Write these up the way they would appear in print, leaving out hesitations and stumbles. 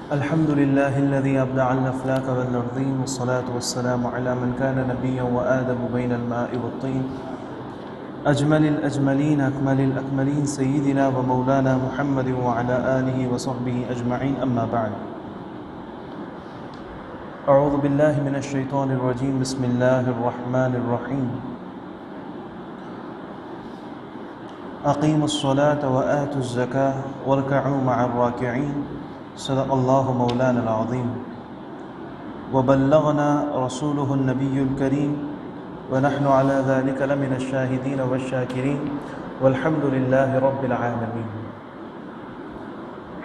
الحمد لله الذي أبدع الأفلاك والأرضين، والصلاة والسلام على من كان نبيا وآدم بين الماء والطين، أجمل الأجملين أكمل الأكملين، سيدنا ومولانا محمد وعلى آله وصحبه أجمعين. أما بعد، أعوذ بالله من الشيطان الرجيم. بسم الله الرحمن الرحيم. أقيموا الصلاة وآتوا الزكاة واركعوا مع الراكعين. صدق الله مولانا العظيم. وبلغنا رسوله النبي الكريم، ونحن على ذلك لمن الشاهدين والشاكرين، والحمد لله رب العالمين.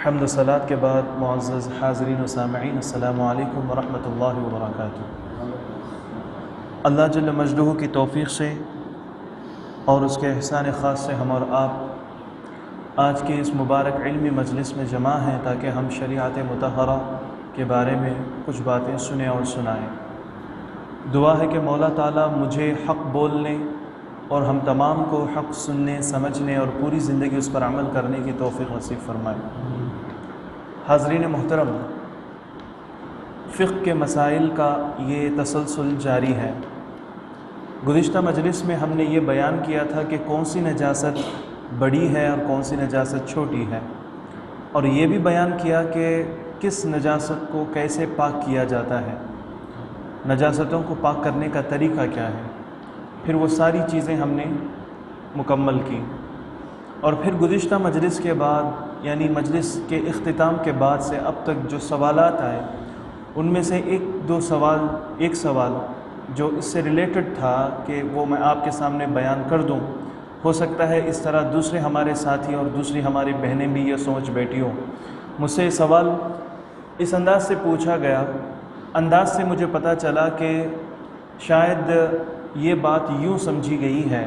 حمد و صلات کے بعد معزز حاضرین و سامعین، السلام علیکم ورحمۃ اللہ وبرکاتہ. اللہ جل مجدہ کی توفیق سے اور اس کے احسان خاص سے ہم اور آپ آج کے اس مبارک علمی مجلس میں جمع ہیں تاکہ ہم شریعت مطہرہ کے بارے میں کچھ باتیں سنیں اور سنائیں. دعا ہے کہ مولا تعالیٰ مجھے حق بولنے اور ہم تمام کو حق سننے، سمجھنے اور پوری زندگی اس پر عمل کرنے کی توفیق نصیب فرمائے. حاضرین محترم، فقہ کے مسائل کا یہ تسلسل جاری ہے. گزشتہ مجلس میں ہم نے یہ بیان کیا تھا کہ کون سی نجاست بڑی ہے اور کون سی نجاست چھوٹی ہے، اور یہ بھی بیان کیا کہ کس نجاست کو کیسے پاک کیا جاتا ہے، نجاستوں کو پاک کرنے کا طریقہ کیا ہے. پھر وہ ساری چیزیں ہم نے مکمل کی، اور پھر گزشتہ مجلس کے بعد یعنی مجلس کے اختتام کے بعد سے اب تک جو سوالات آئے ان میں سے ایک سوال جو اس سے ریلیٹڈ تھا کہ وہ میں آپ کے سامنے بیان کر دوں. ہو سکتا ہے اس طرح دوسرے ہمارے ساتھی اور دوسری ہماری بہنیں بھی یہ سوچ بیٹھی ہوں. مجھ سے سوال اس انداز سے پوچھا گیا، انداز سے مجھے پتہ چلا کہ شاید یہ بات یوں سمجھی گئی ہے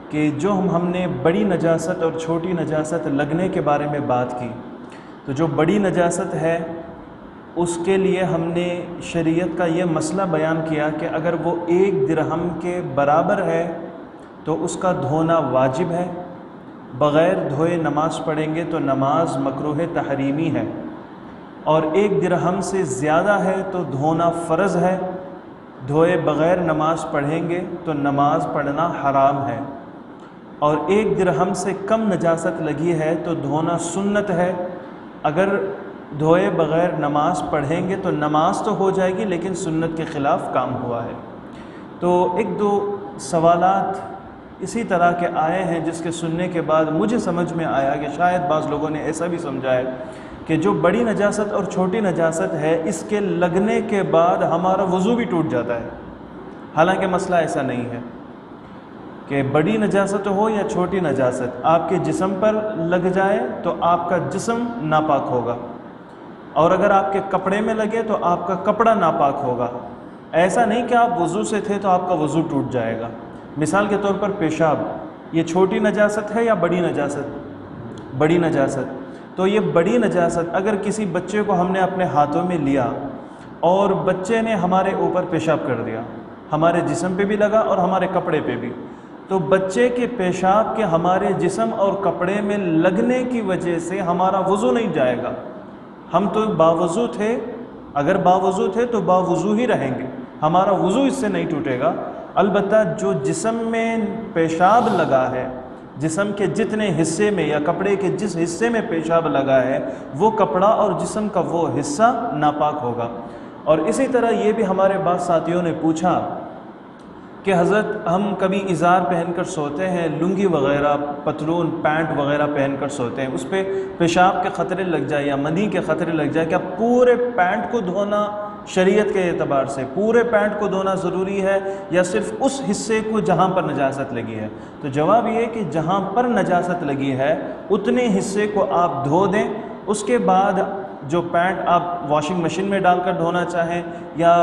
کہ جو ہم نے بڑی نجاست اور چھوٹی نجاست لگنے کے بارے میں بات کی، تو جو بڑی نجاست ہے اس کے لیے ہم نے شریعت کا یہ مسئلہ بیان کیا کہ اگر وہ 1 درہم کے برابر ہے تو اس کا دھونا واجب ہے. بغیر دھوئے نماز پڑھیں گے تو نماز مکروہ تحریمی ہے، اور 1 درہم سے زیادہ ہے تو دھونا فرض ہے. دھوئے بغیر نماز پڑھیں گے تو نماز پڑھنا حرام ہے، اور 1 درہم سے کم نجاست لگی ہے تو دھونا سنت ہے. اگر دھوئے بغیر نماز پڑھیں گے تو نماز تو ہو جائے گی لیکن سنت کے خلاف کام ہوا ہے. تو 1-2 سوالات اسی طرح کے آئے ہیں جس کے سننے کے بعد مجھے سمجھ میں آیا کہ شاید بعض لوگوں نے ایسا بھی سمجھا ہے کہ جو بڑی نجاست اور چھوٹی نجاست ہے اس کے لگنے کے بعد ہمارا وضو بھی ٹوٹ جاتا ہے. حالانکہ مسئلہ ایسا نہیں ہے کہ بڑی نجاست ہو یا چھوٹی نجاست آپ کے جسم پر لگ جائے تو آپ کا جسم ناپاک ہوگا، اور اگر آپ کے کپڑے میں لگے تو آپ کا کپڑا ناپاک ہوگا. ایسا نہیں کہ آپ وضو سے تھے تو آپ کا وضو ٹوٹ جائے گا. مثال کے طور پر پیشاب، یہ چھوٹی نجاست ہے یا بڑی نجاست؟ بڑی نجاست. تو یہ بڑی نجاست اگر کسی بچے کو ہم نے اپنے ہاتھوں میں لیا اور بچے نے ہمارے اوپر پیشاب کر دیا، ہمارے جسم پہ بھی لگا اور ہمارے کپڑے پہ بھی، تو بچے کے پیشاب کے ہمارے جسم اور کپڑے میں لگنے کی وجہ سے ہمارا وضو نہیں جائے گا. ہم تو باوضو تھے، اگر باوضو تھے تو باوضو ہی رہیں گے، ہمارا وضو اس سے نہیں ٹوٹے گا. البتہ جو جسم میں پیشاب لگا ہے، جسم کے جتنے حصے میں یا کپڑے کے جس حصے میں پیشاب لگا ہے وہ کپڑا اور جسم کا وہ حصہ ناپاک ہوگا. اور اسی طرح یہ بھی ہمارے بعض ساتھیوں نے پوچھا کہ حضرت ہم کبھی ازار پہن کر سوتے ہیں، لنگی وغیرہ، پتلون، پینٹ وغیرہ پہن کر سوتے ہیں، اس پہ پیشاب کے خطرے لگ جائے یا منی کے خطرے لگ جائے، کیا پورے پینٹ کو دھونا شریعت کے اعتبار سے پورے پینٹ کو دھونا ضروری ہے یا صرف اس حصے کو جہاں پر نجاست لگی ہے؟ تو جواب یہ کہ جہاں پر نجاست لگی ہے اتنے حصے کو آپ دھو دیں. اس کے بعد جو پینٹ آپ واشنگ مشین میں ڈال کر دھونا چاہیں یا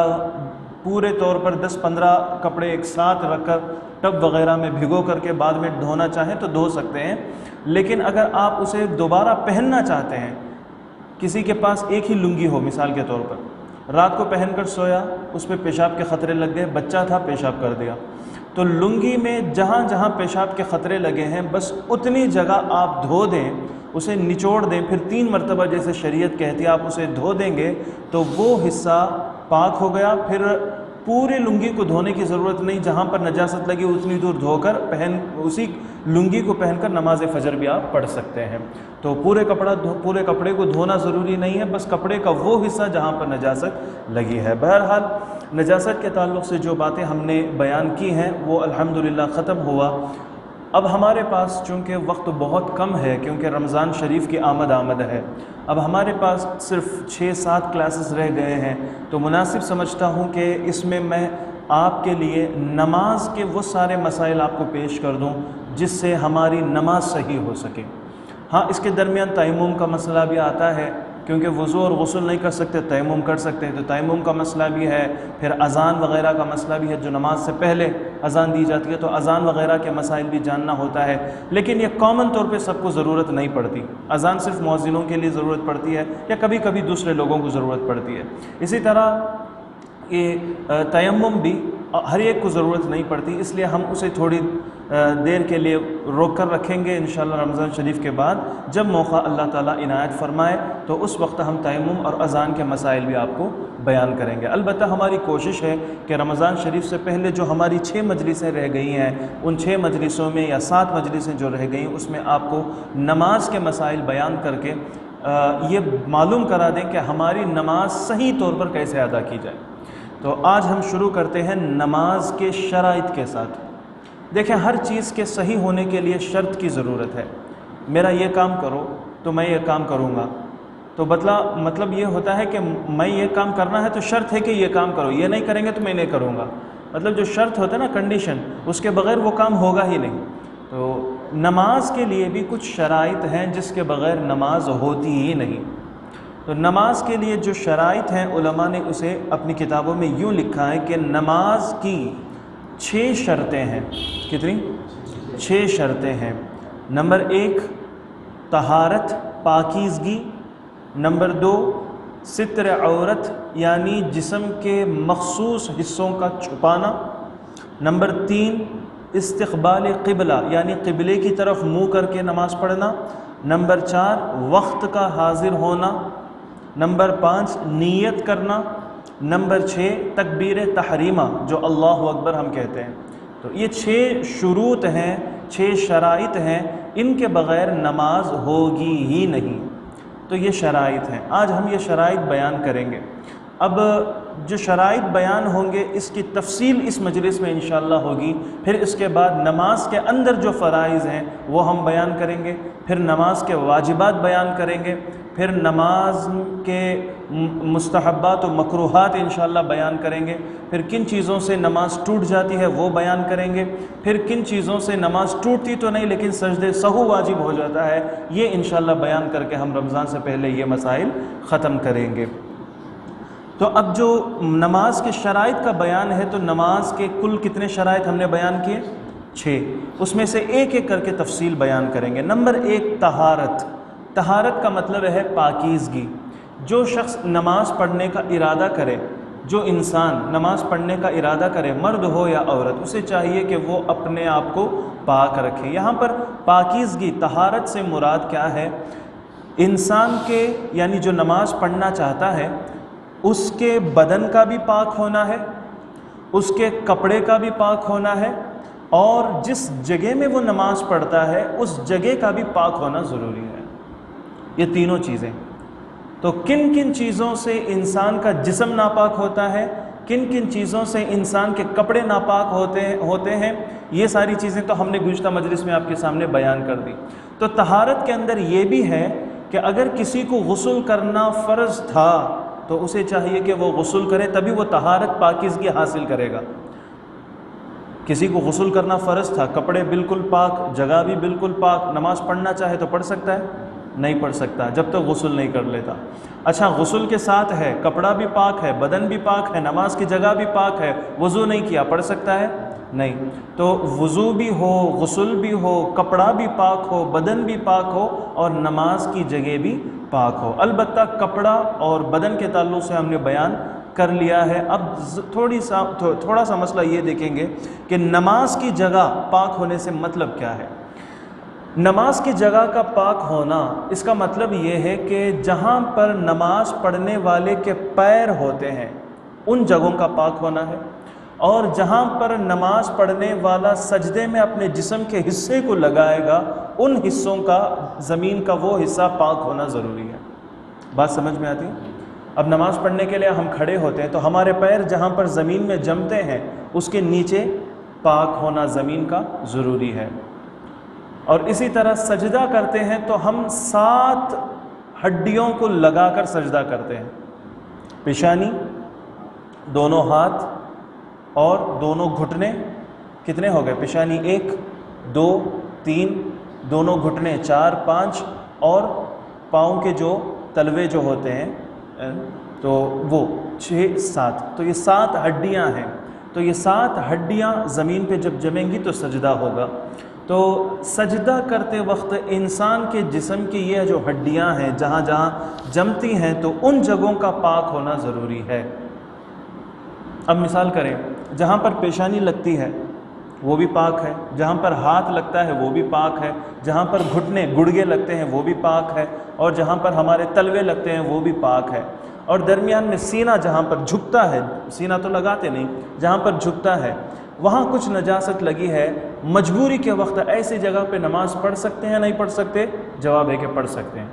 پورے طور پر 10-15 کپڑے ایک ساتھ رکھ کر ٹب وغیرہ میں بھگو کر کے بعد میں دھونا چاہیں تو دھو سکتے ہیں. لیکن اگر آپ اسے دوبارہ پہننا چاہتے ہیں، کسی کے پاس ایک ہی لنگی ہو، مثال کے طور پر رات کو پہن کر سویا، اس پہ پیشاب کے خطرے لگ گئے، بچہ تھا پیشاب کر دیا، تو لنگی میں جہاں جہاں پیشاب کے خطرے لگے ہیں بس اتنی جگہ آپ دھو دیں، اسے نچوڑ دیں، پھر 3 مرتبہ جیسے شریعت کہتی ہے آپ اسے دھو دیں گے تو وہ حصہ پاک ہو گیا، پھر پورے لنگی کو دھونے کی ضرورت نہیں، جہاں پر نجاست لگی اتنی دور دھو کر اسی لنگی کو پہن کر نماز فجر بھی آپ پڑھ سکتے ہیں۔ تو پورے کپڑے کو دھونا ضروری نہیں ہے، بس کپڑے کا وہ حصہ جہاں پر نجاست لگی ہے۔ بہرحال نجاست کے تعلق سے جو باتیں ہم نے بیان کی ہیں وہ الحمدللہ ختم ہوا۔ اب ہمارے پاس چونکہ وقت بہت کم ہے، کیونکہ رمضان شریف کی آمد ہے، اب ہمارے پاس صرف 6-7 کلاسز رہ گئے ہیں، تو مناسب سمجھتا ہوں کہ اس میں آپ کے لیے نماز کے وہ سارے مسائل آپ کو پیش کر دوں جس سے ہماری نماز صحیح ہو سکے۔ ہاں، اس کے درمیان تیمم کا مسئلہ بھی آتا ہے، کیونکہ وضو اور غسل نہیں کر سکتے، تیمم کر سکتے ہیں، تو تیمم کا مسئلہ بھی ہے، پھر اذان وغیرہ کا مسئلہ بھی ہے، جو نماز سے پہلے اذان دی جاتی ہے تو اذان وغیرہ کے مسائل بھی جاننا ہوتا ہے، لیکن یہ کامن طور پہ سب کو ضرورت نہیں پڑتی۔ اذان صرف مؤذنوں کے لیے ضرورت پڑتی ہے یا کبھی کبھی دوسرے لوگوں کو ضرورت پڑتی ہے۔ اسی طرح یہ تیمم بھی ہر ایک کو ضرورت نہیں پڑتی، اس لیے ہم اسے تھوڑی دیر کے لیے روک کر رکھیں گے انشاءاللہ رمضان شریف کے بعد، جب موقع اللہ تعالیٰ عنایت فرمائے تو اس وقت ہم تیمم اور اذان کے مسائل بھی آپ کو بیان کریں گے۔ البتہ ہماری کوشش ہے کہ رمضان شریف سے پہلے جو ہماری 6 مجلسیں رہ گئی ہیں، ان 6 مجلسوں میں یا 7 مجلسیں جو رہ گئیں اس میں آپ کو نماز کے مسائل بیان کر کے یہ معلوم کرا دیں کہ ہماری نماز صحیح طور پر کیسے ادا کی جائے۔ تو آج ہم شروع کرتے ہیں نماز کے شرائط کے ساتھ۔ دیکھیں، ہر چیز کے صحیح ہونے کے لیے شرط کی ضرورت ہے۔ میرا یہ کام کرو تو میں یہ کام کروں گا، تو مطلب یہ ہوتا ہے کہ میں یہ کام کرنا ہے تو شرط ہے کہ یہ کام کرو، یہ نہیں کریں گے تو میں نہیں کروں گا، مطلب جو شرط ہوتا ہے نا، کنڈیشن، اس کے بغیر وہ کام ہوگا ہی نہیں۔ تو نماز کے لیے بھی کچھ شرائط ہیں جس کے بغیر نماز ہوتی ہی نہیں۔ تو نماز کے لیے جو شرائط ہیں علماء نے اسے اپنی کتابوں میں یوں لکھا ہے کہ نماز کی 6 شرطیں ہیں۔ کتنی؟ 6 شرطیں ہیں۔ نمبر 1 طہارت، پاکیزگی۔ نمبر 2 ستر عورت یعنی جسم کے مخصوص حصوں کا چھپانا۔ نمبر 3 استقبال قبلہ یعنی قبلے کی طرف منہ کر کے نماز پڑھنا۔ نمبر 4 وقت کا حاضر ہونا۔ نمبر 5 نیت کرنا۔ نمبر 6 تکبیر تحریمہ جو اللہ اکبر ہم کہتے ہیں۔ تو یہ 6 شروط ہیں، 6 شرائط ہیں، ان کے بغیر نماز ہوگی ہی نہیں۔ تو یہ شرائط ہیں، آج ہم یہ شرائط بیان کریں گے۔ اب جو شرائط بیان ہوں گے اس کی تفصیل اس مجلس میں انشاءاللہ ہوگی، پھر اس کے بعد نماز کے اندر جو فرائض ہیں وہ ہم بیان کریں گے، پھر نماز کے واجبات بیان کریں گے، پھر نماز کے مستحبات و مکروہات انشاءاللہ بیان کریں گے، پھر کن چیزوں سے نماز ٹوٹ جاتی ہے وہ بیان کریں گے، پھر کن چیزوں سے نماز ٹوٹتی تو نہیں لیکن سجدے سہو واجب ہو جاتا ہے، یہ انشاءاللہ بیان کر کے ہم رمضان سے پہلے یہ مسائل ختم کریں گے۔ تو اب جو نماز کے شرائط کا بیان ہے، تو نماز کے کل کتنے شرائط ہم نے بیان کیے؟ 6۔ اس میں سے ایک ایک کر کے تفصیل بیان کریں گے۔ نمبر 1 طہارت۔ طہارت کا مطلب ہے پاکیزگی۔ جو شخص نماز پڑھنے کا ارادہ کرے، جو انسان نماز پڑھنے کا ارادہ کرے، مرد ہو یا عورت، اسے چاہیے کہ وہ اپنے آپ کو پاک رکھے۔ یہاں پر پاکیزگی، طہارت سے مراد کیا ہے؟ انسان کے یعنی جو نماز پڑھنا چاہتا ہے اس کے بدن کا بھی پاک ہونا ہے، اس کے کپڑے کا بھی پاک ہونا ہے، اور جس جگہ میں وہ نماز پڑھتا ہے اس جگہ کا بھی پاک ہونا ضروری ہے۔ یہ تینوں چیزیں۔ تو کن کن چیزوں سے انسان کا جسم ناپاک ہوتا ہے، کن کن چیزوں سے انسان کے کپڑے ناپاک ہوتے ہیں، یہ ساری چیزیں تو ہم نے گزشتہ مجلس میں آپ کے سامنے بیان کر دی۔ تو طہارت کے اندر یہ بھی ہے کہ اگر کسی کو غسل کرنا فرض تھا تو اسے چاہیے کہ وہ غسل کرے، تبھی وہ طہارت پاکیزگی حاصل کرے گا۔ کسی کو غسل کرنا فرض تھا، کپڑے بالکل پاک، جگہ بھی بالکل پاک، نماز پڑھنا چاہے تو پڑھ سکتا ہے؟ نہیں پڑھ سکتا جب تک غسل نہیں کر لیتا۔ اچھا، غسل کے ساتھ ہے، کپڑا بھی پاک ہے، بدن بھی پاک ہے، نماز کی جگہ بھی پاک ہے، وضو نہیں کیا، پڑھ سکتا ہے؟ نہیں۔ تو وضو بھی ہو، غسل بھی ہو، کپڑا بھی پاک ہو، بدن بھی پاک ہو، اور نماز کی جگہ بھی پاک ہو۔ البتہ کپڑا اور بدن کے تعلق سے ہم نے بیان کر لیا ہے۔ اب تھوڑا سا مسئلہ یہ دیکھیں گے کہ نماز کی جگہ پاک ہونے سے مطلب کیا ہے۔ نماز کی جگہ کا پاک ہونا، اس کا مطلب یہ ہے کہ جہاں پر نماز پڑھنے والے کے پیر ہوتے ہیں ان جگہوں کا پاک ہونا ہے، اور جہاں پر نماز پڑھنے والا سجدے میں اپنے جسم کے حصے کو لگائے گا ان حصوں کا، زمین کا وہ حصہ پاک ہونا ضروری ہے۔ بات سمجھ میں آتی ہے؟ اب نماز پڑھنے کے لیے ہم کھڑے ہوتے ہیں تو ہمارے پیر جہاں پر زمین میں جمتے ہیں اس کے نیچے پاک ہونا زمین کا ضروری ہے۔ اور اسی طرح سجدہ کرتے ہیں تو ہم 7 ہڈیوں کو لگا کر سجدہ کرتے ہیں، پیشانی، دونوں ہاتھ اور دونوں گھٹنے، کتنے ہو گئے؟ پیشانی 1 2 3، دونوں گھٹنے 4 5، اور پاؤں کے جو تلوے جو ہوتے ہیں تو وہ 6 7، تو یہ 7 ہڈیاں ہیں۔ تو یہ 7 ہڈیاں زمین پہ جب جمیں گی تو سجدہ ہوگا۔ تو سجدہ کرتے وقت انسان کے جسم کی یہ جو ہڈیاں ہیں جہاں جہاں جمتی ہیں تو ان جگہوں کا پاک ہونا ضروری ہے۔ اب مثال کریں، جہاں پر پیشانی لگتی ہے وہ بھی پاک ہے، جہاں پر ہاتھ لگتا ہے وہ بھی پاک ہے، جہاں پر گھٹنے گڑگے لگتے ہیں وہ بھی پاک ہے، اور جہاں پر ہمارے تلوے لگتے ہیں وہ بھی پاک ہے، اور درمیان میں سینہ جہاں پر جھکتا ہے، سینہ تو لگاتے نہیں، جہاں پر جھکتا ہے وہاں کچھ نجاست لگی ہے، مجبوری کے وقت ایسی جگہ پہ نماز پڑھ سکتے ہیں نہیں پڑھ سکتے؟ جواب ہے کہ پڑھ سکتے ہیں،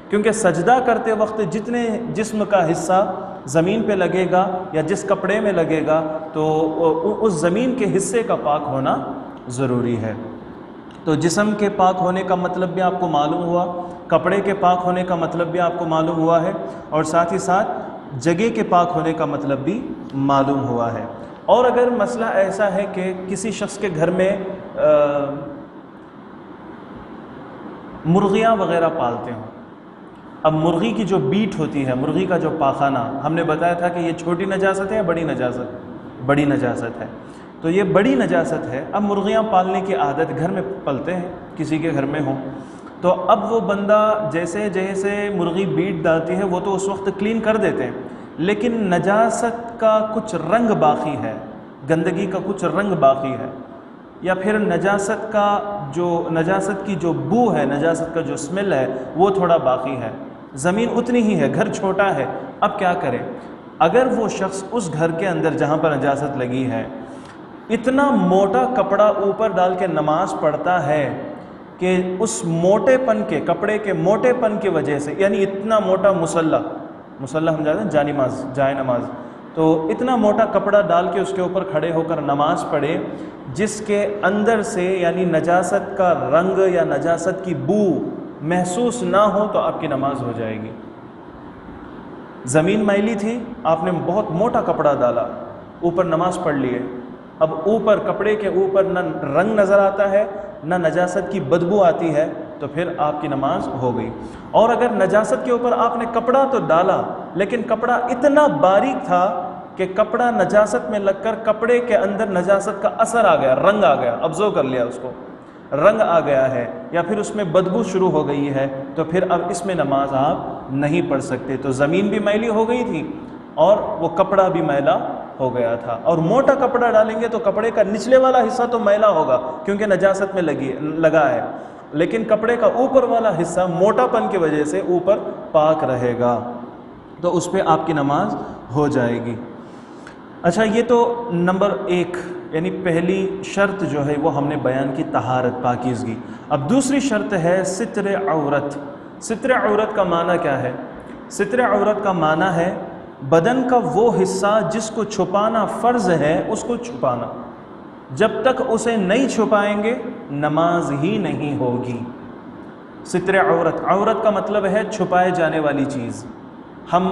کیونکہ سجدہ کرتے وقت جتنے جسم کا حصہ زمین پہ لگے گا یا جس کپڑے میں لگے گا تو اس زمین کے حصے کا پاک ہونا ضروری ہے۔ تو جسم کے پاک ہونے کا مطلب بھی آپ کو معلوم ہوا، کپڑے کے پاک ہونے کا مطلب بھی آپ کو معلوم ہوا ہے، اور ساتھ ہی ساتھ جگہ کے پاک ہونے کا مطلب بھی معلوم ہوا ہے۔ اور اگر مسئلہ ایسا ہے کہ کسی شخص کے گھر میں مرغیاں وغیرہ پالتے ہوں، اب مرغی کی جو بیٹ ہوتی ہے، مرغی کا جو پاخانہ، ہم نے بتایا تھا کہ یہ چھوٹی نجاست ہے یا بڑی نجاست؟ بڑی نجاست ہے، تو یہ بڑی نجاست ہے۔ اب مرغیاں پالنے کی عادت گھر میں پلتے ہیں، کسی کے گھر میں ہوں، تو اب وہ بندہ جیسے جیسے مرغی بیٹ ڈالتی ہے وہ تو اس وقت کلین کر دیتے ہیں، لیکن نجاست کا کچھ رنگ باقی ہے، گندگی کا کچھ رنگ باقی ہے، یا پھر نجاست کی جو بو ہے، نجاست کا جو اسمیل ہے وہ تھوڑا باقی ہے، زمین اتنی ہی ہے، گھر چھوٹا ہے۔ اب کیا کرے؟ اگر وہ شخص اس گھر کے اندر جہاں پر نجاست لگی ہے اتنا موٹا کپڑا اوپر ڈال کے نماز پڑھتا ہے کہ اس موٹے پن کے کپڑے کے موٹے پن کی وجہ سے، یعنی اتنا موٹا مصلی ہم جاتے ہیں جائے نماز، تو اتنا موٹا کپڑا ڈال کے اس کے اوپر کھڑے ہو کر نماز پڑھے جس کے اندر سے یعنی نجاست کا رنگ یا نجاست کی بو محسوس نہ ہو تو آپ کی نماز ہو جائے گی۔ زمین میلی تھی، آپ نے بہت موٹا کپڑا ڈالا، اوپر نماز پڑھ لیے، اب اوپر کپڑے کے اوپر نہ رنگ نظر آتا ہے نہ نجاست کی بدبو آتی ہے، تو پھر آپ کی نماز ہو گئی۔ اور اگر نجاست کے اوپر آپ نے کپڑا تو ڈالا لیکن کپڑا اتنا باریک تھا کہ کپڑا نجاست میں لگ کر کپڑے کے اندر نجاست کا اثر آ گیا، رنگ آ گیا، ابزو کر لیا اس کو، رنگ آ گیا ہے، یا پھر اس میں بدبو شروع ہو گئی ہے، تو پھر اب اس میں نماز آپ نہیں پڑھ سکتے۔ تو زمین بھی میلی ہو گئی تھی اور وہ کپڑا بھی میلا ہو گیا تھا، اور موٹا کپڑا ڈالیں گے تو کپڑے کا نچلے والا حصہ تو میلا ہوگا کیونکہ نجاست میں لگا ہے، لیکن کپڑے کا اوپر والا حصہ موٹا پن کی وجہ سے اوپر پاک رہے گا، تو اس پہ آپ کی نماز ہو جائے گی۔ اچھا، یہ تو نمبر 1 یعنی پہلی شرط جو ہے وہ ہم نے بیان کی، طہارت، پاکیزگی۔ اب دوسری شرط ہے ستر عورت۔ ستر عورت کا معنی کیا ہے؟ ستر عورت کا معنی ہے بدن کا وہ حصہ جس کو چھپانا فرض ہے اس کو چھپانا، جب تک اسے نہیں چھپائیں گے نماز ہی نہیں ہوگی۔ ستر عورت، عورت کا مطلب ہے چھپائے جانے والی چیز۔ ہم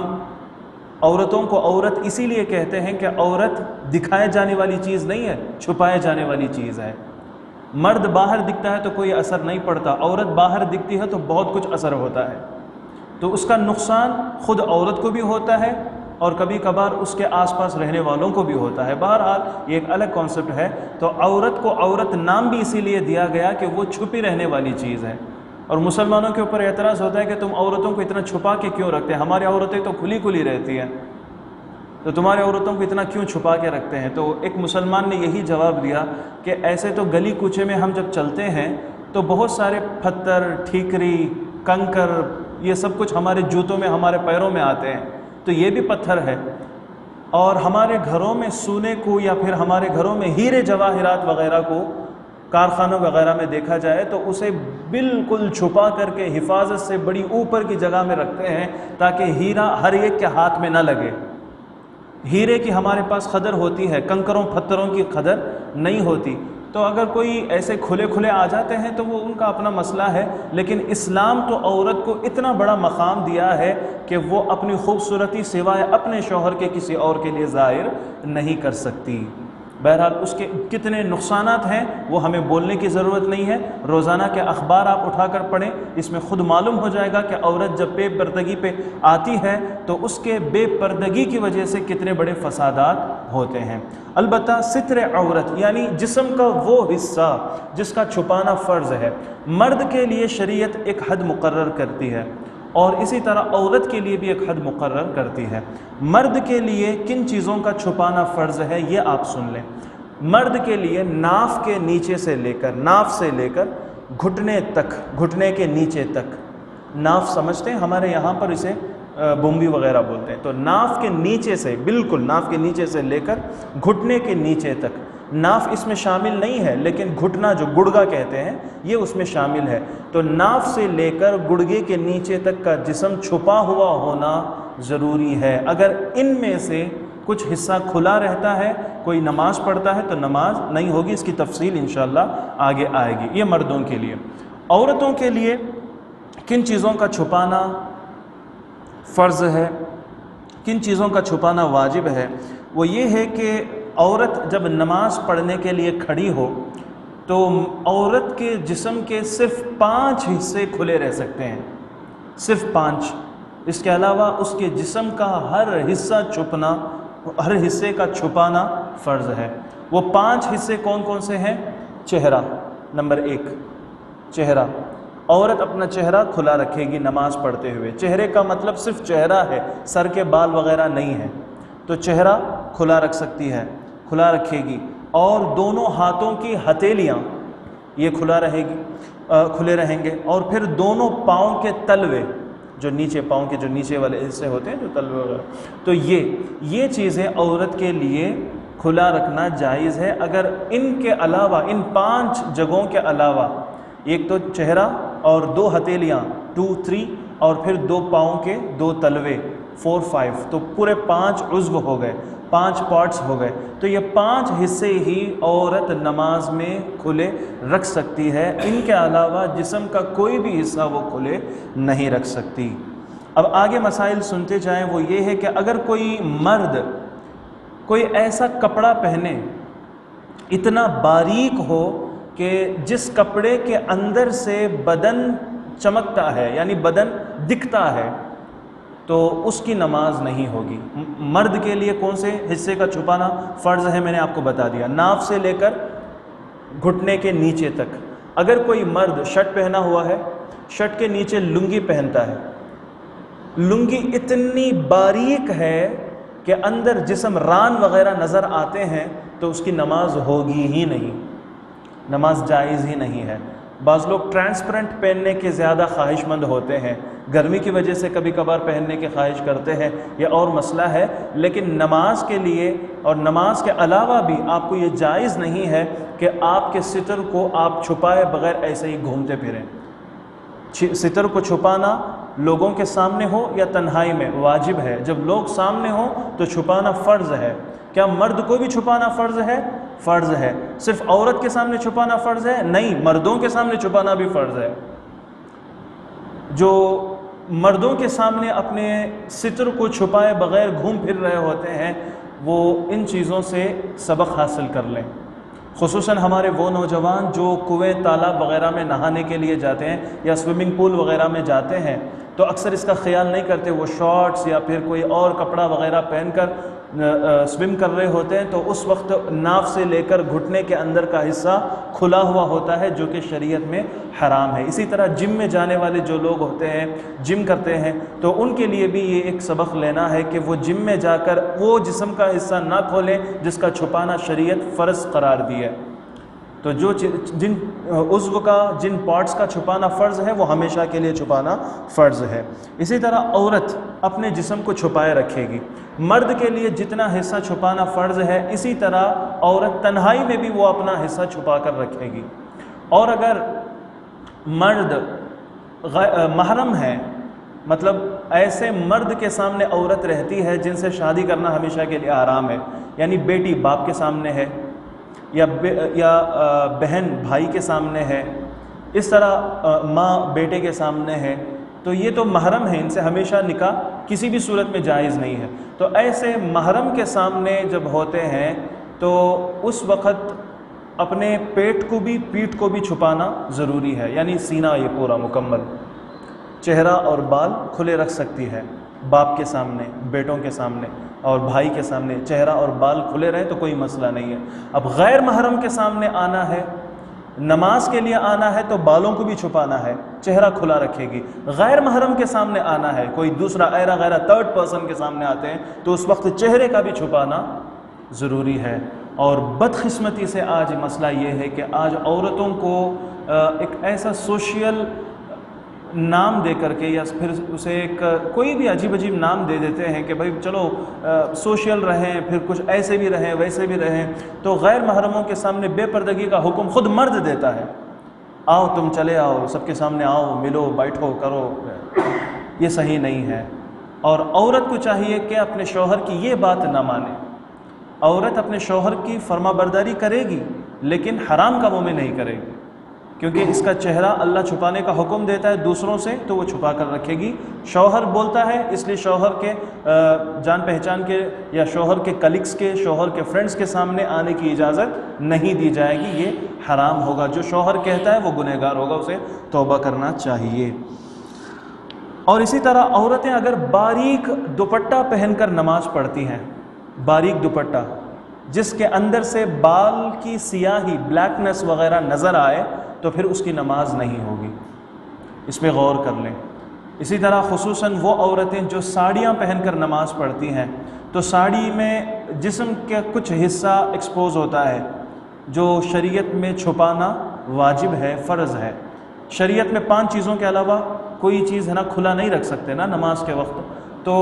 عورتوں کو عورت اسی لیے کہتے ہیں کہ عورت دکھائے جانے والی چیز نہیں ہے، چھپائے جانے والی چیز ہے۔ مرد باہر دکھتا ہے تو کوئی اثر نہیں پڑتا، عورت باہر دکھتی ہے تو بہت کچھ اثر ہوتا ہے، تو اس کا نقصان خود عورت کو بھی ہوتا ہے اور کبھی کبھار اس کے آس پاس رہنے والوں کو بھی ہوتا ہے۔ بہرحال یہ ایک الگ کانسیپٹ ہے۔ تو عورت کو عورت نام بھی اسی لیے دیا گیا کہ وہ چھپی رہنے والی چیز ہے، اور مسلمانوں کے اوپر اعتراض ہوتا ہے کہ تم عورتوں کو اتنا چھپا کے کیوں رکھتے ہیں، ہماری عورتیں تو کھلی کھلی رہتی ہیں، تو تمہاری عورتوں کو اتنا کیوں چھپا کے رکھتے ہیں؟ تو ایک مسلمان نے یہی جواب دیا کہ ایسے تو گلی کوچے میں ہم جب چلتے ہیں تو بہت سارے پتھر، ٹھیکری، کنکر، یہ سب کچھ ہمارے جوتوں میں، ہمارے پیروں میں آتے ہیں، تو یہ بھی پتھر ہے۔ اور ہمارے گھروں میں سونے کو یا پھر ہمارے گھروں میں ہیرے جواہرات وغیرہ کو کارخانوں وغیرہ میں دیکھا جائے تو اسے بالکل چھپا کر کے حفاظت سے بڑی اوپر کی جگہ میں رکھتے ہیں تاکہ ہیرا ہر ایک کے ہاتھ میں نہ لگے۔ ہیرے کی ہمارے پاس قدر ہوتی ہے، کنکروں پتھروں کی قدر نہیں ہوتی۔ تو اگر کوئی ایسے کھلے کھلے آ جاتے ہیں تو وہ ان کا اپنا مسئلہ ہے، لیکن اسلام تو عورت کو اتنا بڑا مقام دیا ہے کہ وہ اپنی خوبصورتی سوائے اپنے شوہر کے کسی اور کے لیے ظاہر نہیں کر سکتی۔ بہرحال اس کے کتنے نقصانات ہیں وہ ہمیں بولنے کی ضرورت نہیں ہے، روزانہ کے اخبار آپ اٹھا کر پڑھیں، اس میں خود معلوم ہو جائے گا کہ عورت جب بے پردگی پہ آتی ہے تو اس کے بے پردگی کی وجہ سے کتنے بڑے فسادات ہوتے ہیں۔ البتہ ستر عورت یعنی جسم کا وہ حصہ جس کا چھپانا فرض ہے، مرد کے لیے شریعت ایک حد مقرر کرتی ہے اور اسی طرح عورت کے لیے بھی ایک حد مقرر کرتی ہے۔ مرد کے لیے کن چیزوں کا چھپانا فرض ہے یہ آپ سن لیں۔ مرد کے لیے ناف کے نیچے سے لے کر، ناف سے لے کر گھٹنے تک، گھٹنے کے نیچے تک، ناف سمجھتے ہیں ہمارے یہاں پر اسے بومبی وغیرہ بولتے ہیں، تو ناف کے نیچے سے، بالکل ناف کے نیچے سے لے کر گھٹنے کے نیچے تک، ناف اس میں شامل نہیں ہے لیکن گھٹنا جو گڑگا کہتے ہیں یہ اس میں شامل ہے، تو ناف سے لے کر گڑگے کے نیچے تک کا جسم چھپا ہوا ہونا ضروری ہے۔ اگر ان میں سے کچھ حصہ کھلا رہتا ہے، کوئی نماز پڑھتا ہے تو نماز نہیں ہوگی، اس کی تفصیل انشاءاللہ آگے آئے گی۔ یہ مردوں کے لیے۔ عورتوں کے لیے کن چیزوں کا چھپانا فرض ہے، کن چیزوں کا چھپانا واجب ہے، وہ یہ ہے کہ عورت جب نماز پڑھنے کے لیے کھڑی ہو تو عورت کے جسم کے صرف 5 حصے کھلے رہ سکتے ہیں، صرف 5۔ اس کے علاوہ اس کے جسم کا ہر حصہ چھپنا، ہر حصے کا چھپانا فرض ہے۔ وہ 5 حصے کون کون سے ہیں؟ چہرہ، نمبر 1 چہرہ، عورت اپنا چہرہ کھلا رکھے گی نماز پڑھتے ہوئے۔ چہرے کا مطلب صرف چہرہ ہے، سر کے بال وغیرہ نہیں ہے، تو چہرہ کھلا رکھ سکتی ہے، کھلا رکھے گی، اور دونوں ہاتھوں کی ہتھیلیاں یہ کھلا رہے گی، کھلے رہیں گے، اور پھر دونوں پاؤں کے تلوے، جو نیچے پاؤں کے جو نیچے والے حصے ہوتے ہیں جو تلوے وغیرہ، تو یہ چیزیں عورت کے لیے کھلا رکھنا جائز ہے۔ اگر ان کے علاوہ، ان 5 جگہوں کے علاوہ، ایک تو چہرہ اور 2 ہتھیلیاں 2 3 اور پھر 2 پاؤں کے 2 تلوے 4 5، تو پورے 5 عضو ہو گئے، 5 پارٹس ہو گئے، تو یہ 5 حصے ہی عورت نماز میں کھلے رکھ سکتی ہے، ان کے علاوہ جسم کا کوئی بھی حصہ وہ کھلے نہیں رکھ سکتی۔ اب آگے مسائل سنتے جائیں، وہ یہ ہے کہ اگر کوئی مرد کوئی ایسا کپڑا پہنے اتنا باریک ہو کہ جس کپڑے کے اندر سے بدن چمکتا ہے، یعنی بدن دکھتا ہے، تو اس کی نماز نہیں ہوگی۔ مرد کے لیے کون سے حصے کا چھپانا فرض ہے میں نے آپ کو بتا دیا، ناف سے لے کر گھٹنے کے نیچے تک۔ اگر کوئی مرد شرٹ پہنا ہوا ہے، شرٹ کے نیچے لنگی پہنتا ہے، لنگی اتنی باریک ہے کہ اندر جسم ران وغیرہ نظر آتے ہیں، تو اس کی نماز ہوگی ہی نہیں، نماز جائز ہی نہیں ہے۔ بعض لوگ ٹرانسپیرنٹ پہننے کے زیادہ خواہش مند ہوتے ہیں، گرمی کی وجہ سے کبھی کبھار پہننے کی خواہش کرتے ہیں، یہ اور مسئلہ ہے، لیکن نماز کے لیے اور نماز کے علاوہ بھی آپ کو یہ جائز نہیں ہے کہ آپ کے ستر کو آپ چھپائے بغیر ایسے ہی گھومتے پھریں۔ ستر کو چھپانا لوگوں کے سامنے ہو یا تنہائی میں واجب ہے، جب لوگ سامنے ہوں تو چھپانا فرض ہے۔ کیا مرد کو بھی چھپانا فرض ہے؟ فرض ہے۔ صرف عورت کے سامنے چھپانا فرض ہے؟ نہیں، مردوں کے سامنے چھپانا بھی فرض ہے۔ جو مردوں کے سامنے اپنے ستر کو چھپائے بغیر گھوم پھر رہے ہوتے ہیں، وہ ان چیزوں سے سبق حاصل کر لیں، خصوصاً ہمارے وہ نوجوان جو کنویں تالاب وغیرہ میں نہانے کے لیے جاتے ہیں یا سوئمنگ پول وغیرہ میں جاتے ہیں، تو اکثر اس کا خیال نہیں کرتے، وہ شارٹس یا پھر کوئی اور کپڑا وغیرہ پہن کر سوئم کر رہے ہوتے ہیں، تو اس وقت ناف سے لے کر گھٹنے کے اندر کا حصہ کھلا ہوا ہوتا ہے، جو کہ شریعت میں حرام ہے۔ اسی طرح جم میں جانے والے جو لوگ ہوتے ہیں، جم کرتے ہیں، تو ان کے لیے بھی یہ ایک سبق لینا ہے کہ وہ جم میں جا کر وہ جسم کا حصہ نہ کھولیں جس کا چھپانا شریعت فرض قرار دی ہے۔ تو جن عضو کا جن پارٹس کا چھپانا فرض ہے وہ ہمیشہ کے لیے چھپانا فرض ہے۔ اسی طرح عورت اپنے جسم کو چھپائے رکھے گی۔ مرد کے لیے جتنا حصہ چھپانا فرض ہے اسی طرح عورت تنہائی میں بھی وہ اپنا حصہ چھپا کر رکھے گی۔ اور اگر مرد محرم ہے، مطلب ایسے مرد کے سامنے عورت رہتی ہے جن سے شادی کرنا ہمیشہ کے لیے حرام ہے، یعنی بیٹی باپ کے سامنے ہے یا بہن بھائی کے سامنے ہے، اس طرح ماں بیٹے کے سامنے ہے، تو یہ تو محرم ہے، ان سے ہمیشہ نکاح کسی بھی صورت میں جائز نہیں ہے۔ تو ایسے محرم کے سامنے جب ہوتے ہیں تو اس وقت اپنے پیٹ کو بھی پیٹھ کو بھی چھپانا ضروری ہے، یعنی سینہ یہ پورا مکمل، چہرہ اور بال کھلے رکھ سکتی ہے باپ کے سامنے، بیٹوں کے سامنے اور بھائی کے سامنے چہرہ اور بال کھلے رہے تو کوئی مسئلہ نہیں ہے۔ اب غیر محرم کے سامنے آنا ہے، نماز کے لیے آنا ہے تو بالوں کو بھی چھپانا ہے، چہرہ کھلا رکھے گی۔ غیر محرم کے سامنے آنا ہے، کوئی دوسرا ایرا غیرہ تھرڈ پرسن کے سامنے آتے ہیں تو اس وقت چہرے کا بھی چھپانا ضروری ہے۔ اور بدقسمتی سے آج مسئلہ یہ ہے کہ آج عورتوں کو ایک ایسا سوشل نام دے کر کے یا پھر اسے ایک کوئی بھی عجیب عجیب نام دے دیتے ہیں کہ بھائی چلو سوشل رہیں، پھر کچھ ایسے بھی رہیں ویسے بھی رہیں، تو غیر محرموں کے سامنے بے پردگی کا حکم خود مرد دیتا ہے، آؤ تم چلے آؤ، سب کے سامنے آؤ، ملو بیٹھو کرو، یہ صحیح نہیں ہے۔ اور عورت کو چاہیے کہ اپنے شوہر کی یہ بات نہ مانے، عورت اپنے شوہر کی فرما برداری کرے گی لیکن حرام کاموں میں نہیں کرے گی، کیونکہ اس کا چہرہ اللہ چھپانے کا حکم دیتا ہے دوسروں سے تو وہ چھپا کر رکھے گی۔ شوہر بولتا ہے اس لیے شوہر کے جان پہچان کے یا شوہر کے کلیگس کے، شوہر کے فرینڈز کے سامنے آنے کی اجازت نہیں دی جائے گی، یہ حرام ہوگا۔ جو شوہر کہتا ہے وہ گنہگار ہوگا، اسے توبہ کرنا چاہیے۔ اور اسی طرح عورتیں اگر باریک دوپٹہ پہن کر نماز پڑھتی ہیں، باریک دوپٹہ جس کے اندر سے بال کی سیاہی بلیکنس وغیرہ نظر آئے تو پھر اس کی نماز نہیں ہوگی، اس پہ غور کر لیں۔ اسی طرح خصوصاً وہ عورتیں جو ساڑیاں پہن کر نماز پڑھتی ہیں تو ساڑی میں جسم کا کچھ حصہ ایکسپوز ہوتا ہے جو شریعت میں چھپانا واجب ہے، فرض ہے۔ شریعت میں 5 چیزوں کے علاوہ کوئی چیز ہے نا کھلا نہیں رکھ سکتے نا نماز کے وقت، تو